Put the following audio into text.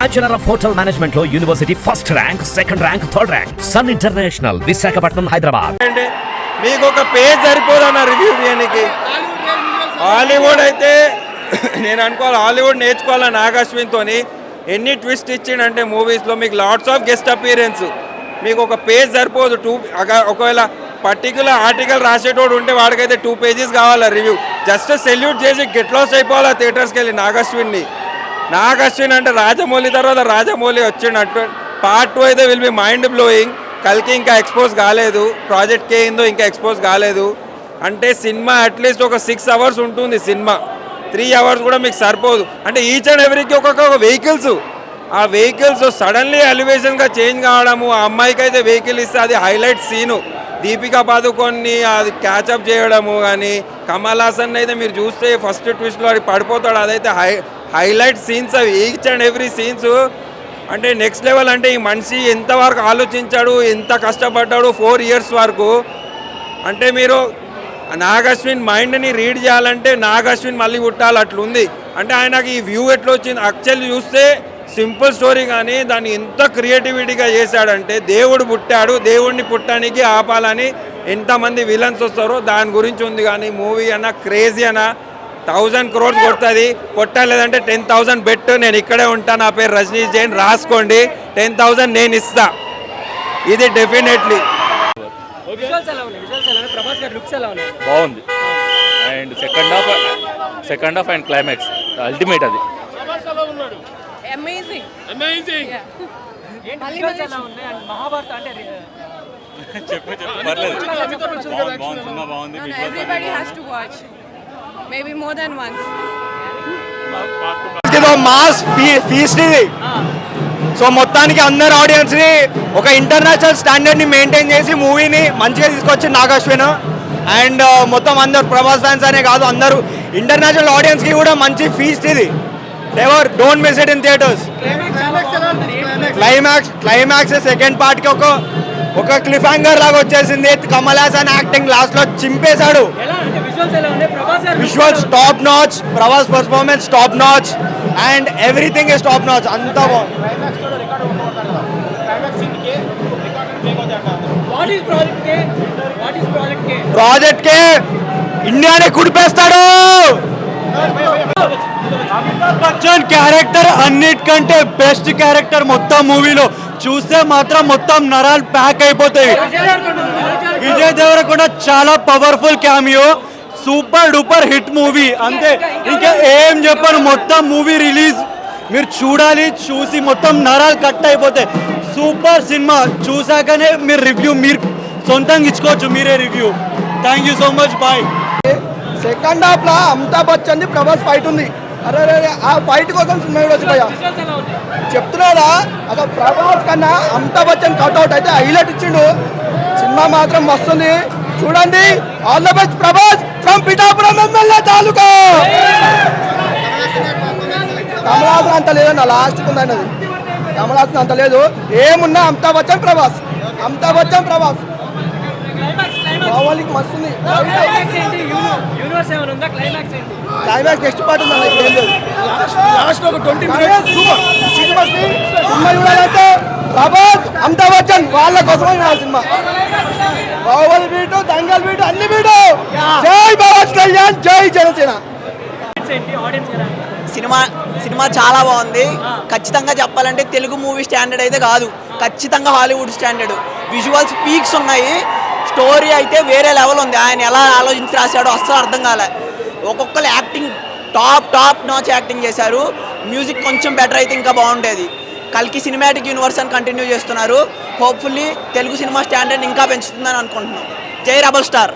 Bachelor of hotel management లో university first rank, second rank, third rank. Sun International, Visakhapatnam, Hyderabad. మీకు ఒక page సరిపోదన్న review చేయడానికి. హాలీవుడ్ అయితే నేను అనుకోవాలి, హాలీవుడ్ నేర్చుకోవాలి నాగ్ అశ్విన్తో. ఎన్ని ట్విస్ట్ ఇచ్చిండంటే మూవీస్లో మీకు లాట్స్ ఆఫ్ గెస్ట్ అపీరెన్స్. మీకు ఒక పేజ్ సరిపోదు. ఒకవేళ పర్టికులర్ ఆర్టికల్ రాసేటోడు ఉంటే వాడికైతే 2 pages కావాలా రివ్యూ. జస్ట్ సెల్యూట్ చేసి గెట్ లాస్ అయిపోవాలా థియేటర్స్కి వెళ్ళి నాగ్ అశ్విన్ అంటే రాజమౌళి తర్వాత రాజమౌళి వచ్చినట్టు. పార్ట్ 2 అయితే విల్ బి మైండ్ బ్లోయింగ్. కల్కి ఇంకా ఎక్స్పోజ్ కాలేదు, ప్రాజెక్ట్ కే ఏందో ఇంకా ఎక్స్పోజ్ కాలేదు. అంటే సినిమా అట్లీస్ట్ ఒక 6 hours ఉంటుంది. సినిమా 3 hours కూడా మీకు సరిపోదు. అంటే ఈచ్ అండ్ ఎవ్రీకి ఒక్కొక్క వెహికల్స్, ఆ వెహికల్స్ సడన్లీ ఎలివేషన్గా చేంజ్ కావడము. ఆ అమ్మాయికి అయితే వెహికల్ ఇస్తే అది హైలైట్ సీను. దీపికా పాదుకొని అది క్యాచప్ చేయడము. కానీ కమల్ హాసన్ అయితే మీరు చూస్తే ఫస్ట్ ట్విస్ట్లో అది పడిపోతాడు. అదైతే హైలైట్ సీన్స్ అవి, ఈచ్ అండ్ ఎవ్రీ సీన్స్. అంటే నెక్స్ట్ లెవెల్. అంటే ఈ మనిషి ఎంతవరకు ఆలోచించాడు, ఎంత కష్టపడ్డాడు 4 years వరకు. అంటే మీరు నాగ్ అశ్విన్ మైండ్ని రీడ్ చేయాలంటే నాగ్ అశ్విన్ మళ్ళీ పుట్టాలి, అట్లుంది. అంటే ఆయనకి ఈ వ్యూ ఎట్లా వచ్చింది యాక్చువల్లీ చూస్తే సింపుల్ స్టోరీ, కానీ దాన్ని ఎంత క్రియేటివిటీగా చేశాడంటే దేవుడు పుట్టాడు, దేవుడిని పుట్టడానికి ఆపాలని ఎంతమంది విలన్స్ వస్తారో దాని గురించి ఉంది. కానీ మూవీ అన్న క్రేజీ అన్న 1000 crores కొడుతుంది. కొట్టలేదంటే 10,000 బెట్. నేను ఇక్కడే ఉంటాను, నా పేరు రజనీష్ జైన్, రాసుకోండి. 10,000 నేను ఇస్తా. ఇది డెఫినెట్లీ బాగుంది. And second half and climax ultimate. అది మాస్ ఫీస్ట్ ఇది. సో మొత్తానికి అందరు ఆడియన్స్ని ఒక ఇంటర్నేషనల్ స్టాండర్డ్ని మెయింటైన్ చేసి మూవీని మంచిగా తీసుకొచ్చి నాగ్ అశ్విన్. అండ్ మొత్తం అందరు ప్రభాస్ ఫ్యాన్స్ అనే కాదు, అందరూ ఇంటర్నేషనల్ ఆడియన్స్కి కూడా మంచి ఫీస్ట్ ఇది. Ever don't miss it in theatres. Climax second పార్ట్కి ఒక క్లిఫ్ హ్యాంగర్ లాగా వచ్చేసింది. కమల్ హాసన్ యాక్టింగ్ లాస్ట్లో చింపేశాడు. Visuals top notch, Prabhas performance top notch, and everything is top notch. అంతా బాగుంది. ప్రాజెక్ట్ కే ఇండియానే కుడిపేస్తాడు. అమితాబ్ బచ్చన్ క్యారెక్టర్ అన్నిటికంటే బెస్ట్ క్యారెక్టర్ మొత్తం మూవీలో. చూస్తే మాత్రం మొత్తం నరాలు ప్యాక్ అయిపోతాయి. విజయ్ దేవరకొండ చాలా powerful cameo. Super duper hit movie. అంతే, ఇంకా ఏం చెప్పను. మొత్తం మూవీ రిలీజ్ మీరు చూడాలి. చూసి మొత్తం నరాలు కట్ అయిపోతాయి. Super cinema. చూసాకనే మీరు రివ్యూ మీరు సొంతంగా ఇచ్చుకోవచ్చు, మీరే review. Thank you so much. Bye. Second హాఫ్లో అమితాబ్ బచ్చన్ ప్రభాస్ ఫైట్ ఉంది. అరే ఆ ఫైట్ కోసం సినిమా చూడొచ్చు భయ్యా. చెప్తున్నారా అసలు ప్రభాస్ కన్నా అమితాబ్ బచ్చన్ కట్అవుట్ అయితే హైలైట్ ఇచ్చిండు. సినిమా మాత్రం మస్తుంది, చూడండి. All the best Prabhas from Pithapuram MLA తాలూకా. కమల్ హాసన్ అంత లేదన్న, లాస్ట్కి ఉందండి అది. కమల్ హాసన్ అంత లేదు. ఏమున్నా అమితాబ్ బచ్చన్ ప్రభాస్, అమితాబ్ బచ్చన్ ప్రభాస్. బాహుబలికి మస్తుంది. క్లైమాక్స్ నెక్స్ట్ పార్ట్ ఉందండి. లాస్ట్ ఒక 20 minutes సినిమా చూడాలంటే ప్రభాస్, అమితాబ్ బచ్చన్ వాళ్ళ కోసమే సినిమా. బాహుబలి బీటు, దంగల్ బీటు, అన్ని బీటు. జై పవన్ కళ్యాణ్, జై జనసేన. సినిమా చాలా బాగుంది. ఖచ్చితంగా చెప్పాలంటే తెలుగు మూవీ స్టాండర్డ్ అయితే కాదు, ఖచ్చితంగా హాలీవుడ్ స్టాండర్డ్. విజువల్స్ పీక్స్ ఉన్నాయి. స్టోరీ అయితే వేరే లెవెల్ ఉంది. ఆయన ఎలా ఆలోచించి రాశాడో అస్సలు అర్థం కాలే. ఒక్కొక్కరు యాక్టింగ్ టాప్ నాచ్ యాక్టింగ్ చేశారు. మ్యూజిక్ కొంచెం బెటర్ అయితే ఇంకా బాగుండేది. కల్కి సినిమాటిక్ యూనివర్స్ అని కంటిన్యూ చేస్తున్నారు. హోప్ఫుల్లీ తెలుగు సినిమా స్టాండర్డ్ ఇంకా పెంచుతుందని అనుకుంటున్నాం. జై రెబల్ స్టార్.